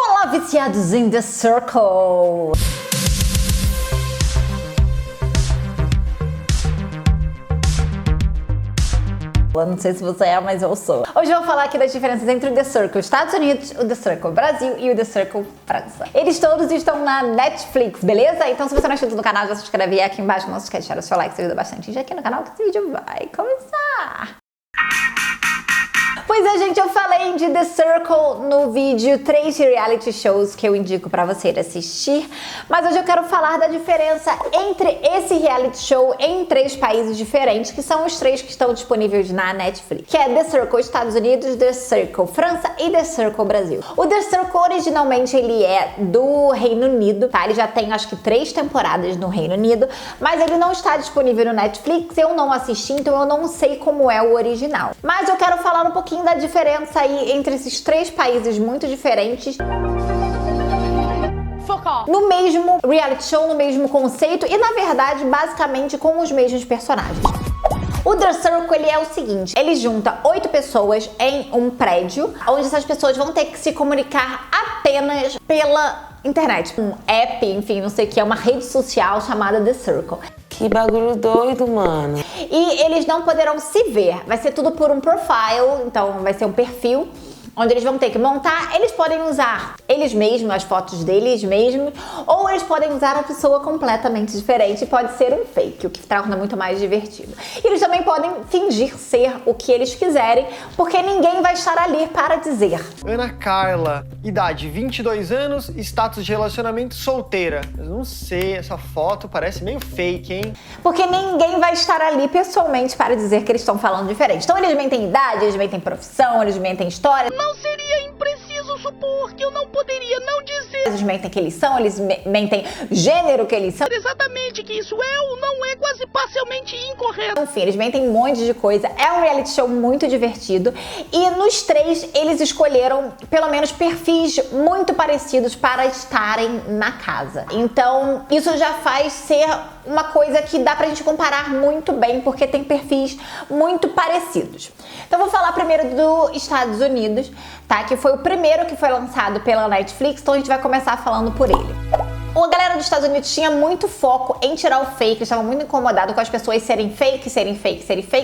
Olá, viciados em The Circle! Eu não sei se você é, mas eu sou. Hoje eu vou falar aqui das diferenças entre o The Circle Estados Unidos, o The Circle Brasil e o The Circle França. Eles todos estão na Netflix, beleza? Então se você não é inscrito no canal, já se inscreve aqui embaixo. Não se esquece de deixar o seu like, se ajuda bastante. E já aqui no canal que esse vídeo vai começar. Pois é, gente, eu falei de The Circle no vídeo 3 reality shows que eu indico pra você assistir, mas hoje eu quero falar da diferença entre esse reality show em 3 países diferentes, que são os 3 que estão disponíveis na Netflix, que é The Circle Estados Unidos, The Circle França e The Circle Brasil. O The Circle originalmente ele é do Reino Unido, tá? Ele já tem acho que 3 temporadas no Reino Unido, mas ele não está disponível no Netflix, eu não assisti, então eu não sei como é o original. Mas eu quero falar um pouquinho da diferença aí entre esses 3 países muito diferentes. No mesmo reality show, no mesmo conceito e, na verdade, basicamente com os mesmos personagens. O The Circle, ele é o seguinte, ele junta 8 pessoas em um prédio, onde essas pessoas vão ter que se comunicar apenas pela internet. Um app, enfim, não sei o que, é uma rede social chamada The Circle. Que bagulho doido, mano. E eles não poderão se ver. Vai ser tudo por um profile, então vai ser um perfil, onde eles vão ter que montar. Eles podem usar eles mesmos, as fotos deles mesmos, ou eles podem usar uma pessoa completamente diferente. Pode ser um fake, o que torna muito mais divertido. E eles também podem fingir ser o que eles quiserem, porque ninguém vai estar ali para dizer. Ana Carla, idade 22 anos, status de relacionamento solteira. Eu não sei, essa foto parece meio fake, hein? Porque ninguém vai estar ali pessoalmente para dizer que eles estão falando diferente. Então eles mentem idade, eles mentem profissão, eles mentem história. Não seria impreciso supor que eu não poderia não dizer Eles mentem que eles são, eles mentem gênero que eles são. exatamente que isso é ou não é quase parcialmente incorreto. Enfim, eles mentem um monte de coisa. É um reality show muito divertido. E nos 3, eles escolheram pelo menos perfis muito parecidos para estarem na casa. Então, isso já faz ser uma coisa que dá pra gente comparar muito bem, porque tem perfis muito parecidos. Então, vou falar primeiro dos Estados Unidos, tá? Que foi o primeiro que foi lançado pela Netflix, então a gente vai começar falando por ele. A galera dos Estados Unidos tinha muito foco em tirar o fake, eles estavam muito incomodados com as pessoas serem fake,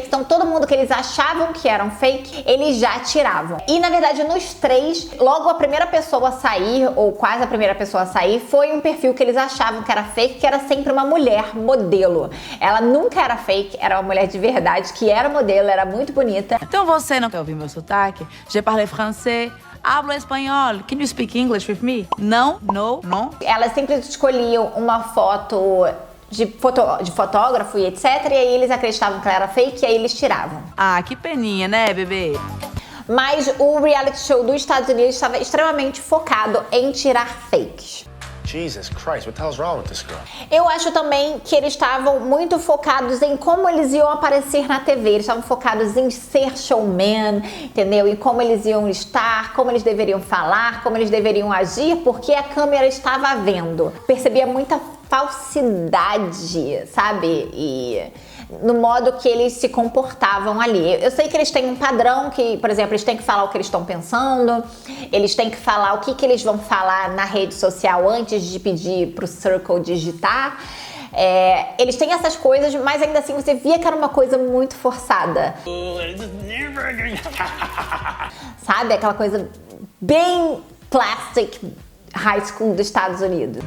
então todo mundo que eles achavam que eram fake, eles já tiravam. E na verdade nos 3, logo a primeira pessoa a sair, ou quase a primeira pessoa a sair, foi um perfil que eles achavam que era fake, que era sempre uma mulher modelo. Ela nunca era fake, era uma mulher de verdade, que era modelo, era muito bonita. Então você não quer ouvir meu sotaque? Je parle français. Hablo espanhol. Can you speak English with me? Não, no, não. Elas sempre escolhiam uma foto de fotógrafo e etc. E aí eles acreditavam que ela era fake e aí eles tiravam. Ah, que peninha, né, bebê? Mas o reality show dos Estados Unidos estava extremamente focado em tirar fakes. Jesus Christ, what the hell's wrong with this girl? Eu acho também que eles estavam muito focados em como eles iam aparecer na TV. Eles estavam focados em ser showman, entendeu? Em como eles iam estar, como eles deveriam falar, como eles deveriam agir, porque a câmera estava vendo. Percebia muita falsidade, sabe? E no modo que eles se comportavam ali. Eu sei que eles têm um padrão que, por exemplo, eles têm que falar o que eles estão pensando, eles têm que falar o que eles vão falar na rede social antes de pedir pro Circle digitar. Eles têm essas coisas, mas ainda assim você via que era uma coisa muito forçada. Sabe? Aquela coisa bem plastic high school dos Estados Unidos.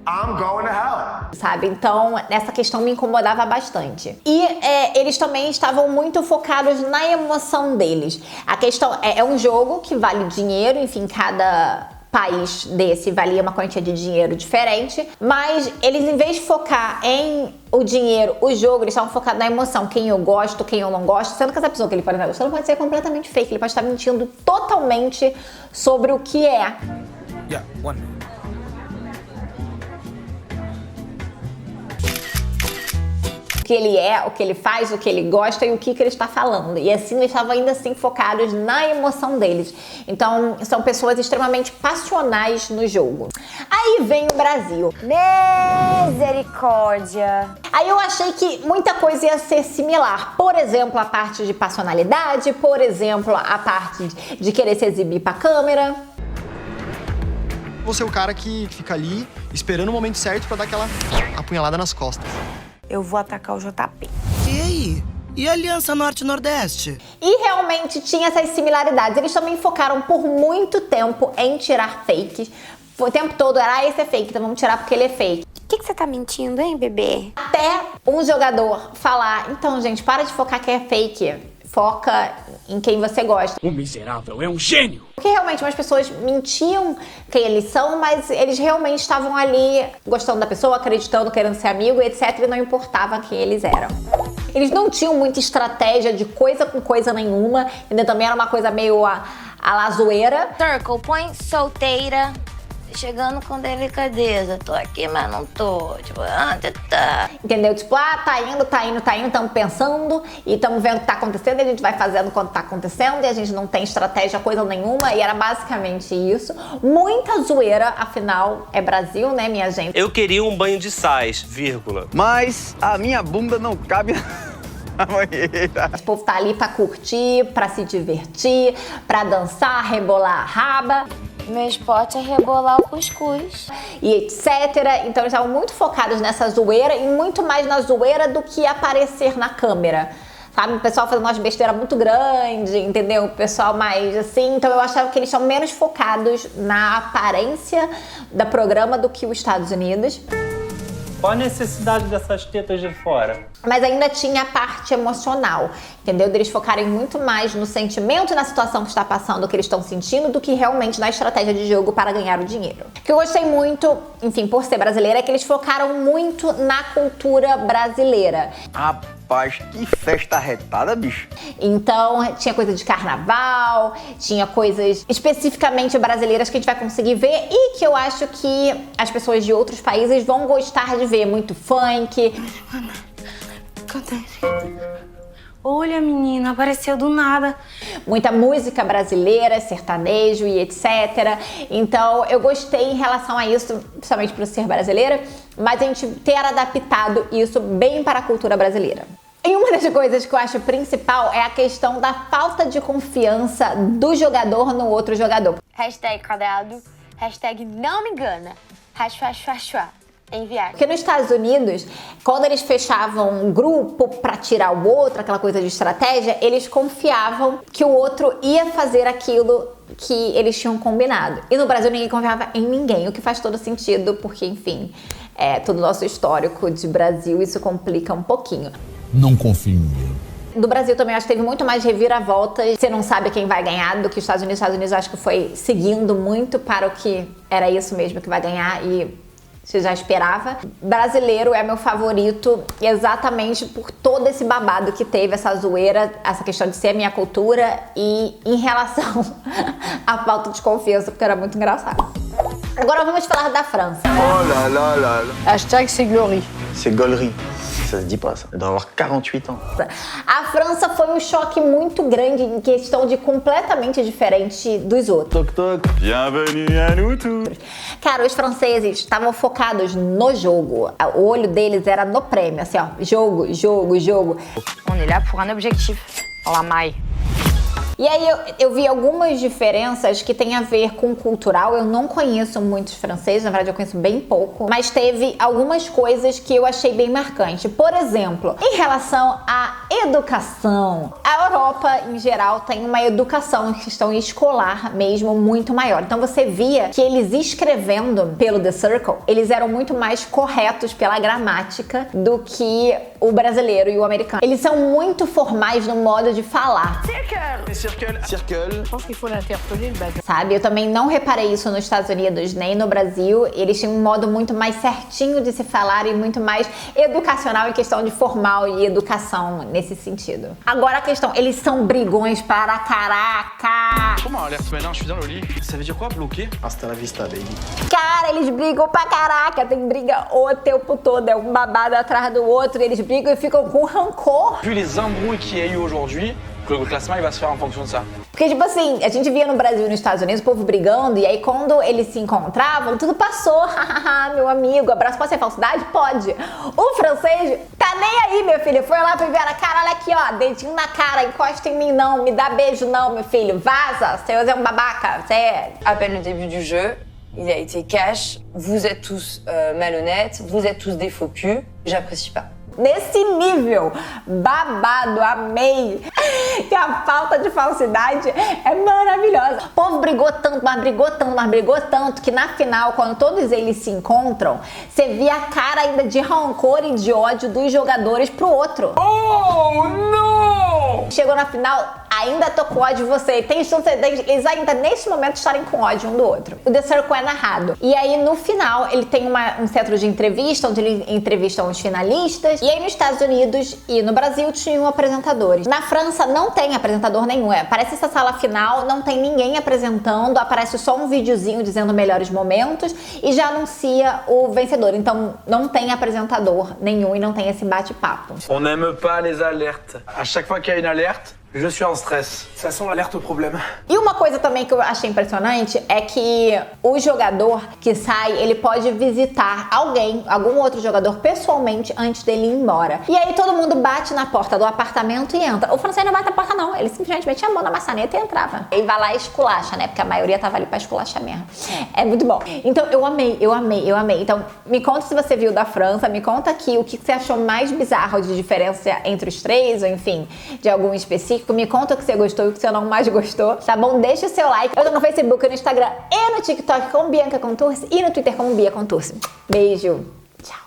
I'm going to hell. Sabe? Então, essa questão me incomodava bastante. E eles também estavam muito focados na emoção deles. A questão é um jogo que vale dinheiro, enfim, cada país desse valia uma quantia de dinheiro diferente, mas eles, em vez de focar em o dinheiro, o jogo, eles estavam focados na emoção, quem eu gosto, quem eu não gosto, sendo que essa pessoa que ele pode estar gostando pode ser completamente fake, ele pode estar mentindo totalmente sobre o que é. Yeah, one minute. que ele é, o que ele faz, o que ele gosta e o que ele está falando. E assim eles estavam ainda assim focados na emoção deles. Então são pessoas extremamente passionais no jogo. Aí vem o Brasil. Misericórdia. Aí eu achei que muita coisa ia ser similar. Por exemplo, a parte de passionalidade, por exemplo, a parte de querer se exibir pra câmera. vou ser o cara que fica ali esperando o momento certo pra dar aquela apunhalada nas costas. Eu vou atacar o JP. E aí? E a Aliança Norte-Nordeste? E realmente tinha essas similaridades. Eles também focaram por muito tempo em tirar fakes. O tempo todo era, esse é fake, então vamos tirar porque ele é fake. O que você tá mentindo, hein, bebê? Até um jogador falar, então, gente, para de focar que é fake. Foca em quem você gosta. O miserável é um gênio! Porque realmente umas pessoas mentiam quem eles são, mas eles realmente estavam ali gostando da pessoa, acreditando, querendo ser amigo, etc. E não importava quem eles eram. Eles não tinham muita estratégia de coisa com coisa nenhuma. Ainda também era uma coisa meio a la zoeira. Circle, põe solteira, chegando com delicadeza. Tô aqui, mas não tô. Tipo, tá. Entendeu? Tipo, tá indo, estamos pensando e estamos vendo o que tá acontecendo e a gente vai fazendo quando tá acontecendo e a gente não tem estratégia, coisa nenhuma. E era basicamente isso. Muita zoeira, afinal, é Brasil, né, minha gente? Eu queria um banho de sais, vírgula. Mas a minha bunda não cabe na banheira. O povo tá ali pra curtir, pra se divertir, pra dançar, rebolar a raba. Meu esporte é rebolar o cuscuz. E etc. Então eles estavam muito focados nessa zoeira e muito mais na zoeira do que aparecer na câmera. Sabe? O pessoal fazendo umas besteiras muito grandes, entendeu? O pessoal mais assim. Então eu achava que eles são menos focados na aparência do programa do que os Estados Unidos. Qual a necessidade dessas tetas de fora? Mas ainda tinha a parte emocional, entendeu? Eles focarem muito mais no sentimento e na situação que está passando, que eles estão sentindo, do que realmente na estratégia de jogo para ganhar o dinheiro. O que eu gostei muito, enfim, por ser brasileira, é que eles focaram muito na cultura brasileira. Rapaz, que festa arretada, bicho. Então, tinha coisa de carnaval, tinha coisas especificamente brasileiras que a gente vai conseguir ver e que eu acho que as pessoas de outros países vão gostar de ver. Muito funk. Olha, menina, apareceu do nada. Muita música brasileira, sertanejo e etc. Então, eu gostei em relação a isso, principalmente por ser brasileira, mas a gente ter adaptado isso bem para a cultura brasileira. E uma das coisas que eu acho principal é a questão da falta de confiança do jogador no outro jogador. Hashtag cadeado, hashtag não me engana, hashtag enviar. Porque nos Estados Unidos, quando eles fechavam um grupo pra tirar o outro, aquela coisa de estratégia, eles confiavam que o outro ia fazer aquilo que eles tinham combinado. E no Brasil ninguém confiava em ninguém, o que faz todo sentido, porque, enfim, todo o nosso histórico de Brasil, isso complica um pouquinho. Não confio em ninguém. Do Brasil também acho que teve muito mais reviravoltas. Você não sabe quem vai ganhar do que os Estados Unidos. Os Estados Unidos acho que foi seguindo muito para o que era isso mesmo que vai ganhar e você já esperava. Brasileiro é meu favorito exatamente por todo esse babado que teve, essa zoeira, essa questão de ser a minha cultura e em relação à falta de confiança, porque era muito engraçado. Agora vamos falar da França. Oh là là là là. Hashtag c'est glory. C'est gaulerie. Ça se dit pas, ça. Elle doit avoir 48 ans. A França foi um choque muito grande em questão de completamente diferente dos outros. Toc toc. Bienvenue à nous tous. Cara, os franceses estavam focados no jogo. O olho deles era no prêmio, assim, ó. Jogo, jogo, jogo. On est là pour un objectif. La maille. E aí eu vi algumas diferenças que tem a ver com cultural. Eu não conheço muitos franceses, na verdade eu conheço bem pouco. Mas teve algumas coisas que eu achei bem marcante. Por exemplo, em relação à educação. A Europa, em geral, tem uma educação, questão escolar mesmo, muito maior. Então você via que eles escrevendo pelo The Circle, eles eram muito mais corretos pela gramática do que o brasileiro e o americano. Eles são muito formais no modo de falar. Circle. Je pense qu'il faut l'interpeller, le bâtard. Sabe? Eu também não reparei isso nos Estados Unidos nem no Brasil. Eles tinham um modo muito mais certinho de se falar e muito mais educacional em questão de formal e educação nesse sentido. Agora a questão, eles são brigões para caraca. Comment on lève maintenant? Je suis dans le lit. Ça veut dire quoi, bloquer? Hasta la vista, baby. Cara, eles brigam pra caraca. Tem briga o tempo todo. É um babado atrás do outro. Eles brigam e ficam com rancor. Vu les embrouilles qu'il y a eu aujourd'hui, le classement il va se faire en fonction de ça. Porque, tipo assim, a gente via no Brasil e nos Estados Unidos o povo brigando, e aí quando eles se encontravam, tudo passou. Meu amigo, abraço pode ser falsidade? Pode. O francês tá nem aí, meu filho. Foi lá pra ver a cara, olha aqui, ó, dedinho na cara, encosta em mim não, me dá beijo não, meu filho. Vaza, você é um babaca, você é... À peine le début du jeu, Il a été cash. Vous êtes tous malhonnêtes. Vous êtes tous des faux culs. J'apprécie pas. Nesse nível, babado, amei. Que a falta de falsidade é maravilhosa. O povo brigou tanto, mas brigou tanto, mas brigou tanto, que na final, quando todos eles se encontram, você vê a cara ainda de rancor e de ódio dos jogadores pro outro. Oh, não! Chegou na final, ainda tô com ódio de você. Tem chance eles ainda nesse momento estarem com ódio um do outro. O The Circle é narrado. E aí no final ele tem um centro de entrevista, onde ele entrevistam os finalistas. E aí nos Estados Unidos e no Brasil tinham apresentadores. Na França não tem apresentador nenhum. Parece essa sala final, não tem ninguém apresentando, aparece só um videozinho dizendo melhores momentos e já anuncia o vencedor. Então não tem apresentador nenhum e não tem esse bate-papo. On n'aime pas les alertes. À chaque fois qu'il y a une alerte, je suis en stress. Ça sent l'alerte au problème. E uma coisa também que eu achei impressionante é que o jogador que sai, ele pode visitar algum outro jogador pessoalmente antes dele ir embora. E aí todo mundo bate na porta do apartamento e entra. O francês não bate na porta não, ele simplesmente metia a mão na maçaneta e entrava. Ele vai lá e esculacha, né? Porque a maioria tava ali pra esculachar mesmo. É muito bom. Então eu amei. Então me conta se você viu da França, me conta aqui o que você achou mais bizarro de diferença entre os três, ou enfim, de algum específico. Me conta o que você gostou e o que você não mais gostou, tá bom? Deixa o seu like. Eu tô no Facebook, no Instagram e no TikTok como Bianca Contursi e no Twitter como Bia Contursi. Beijo!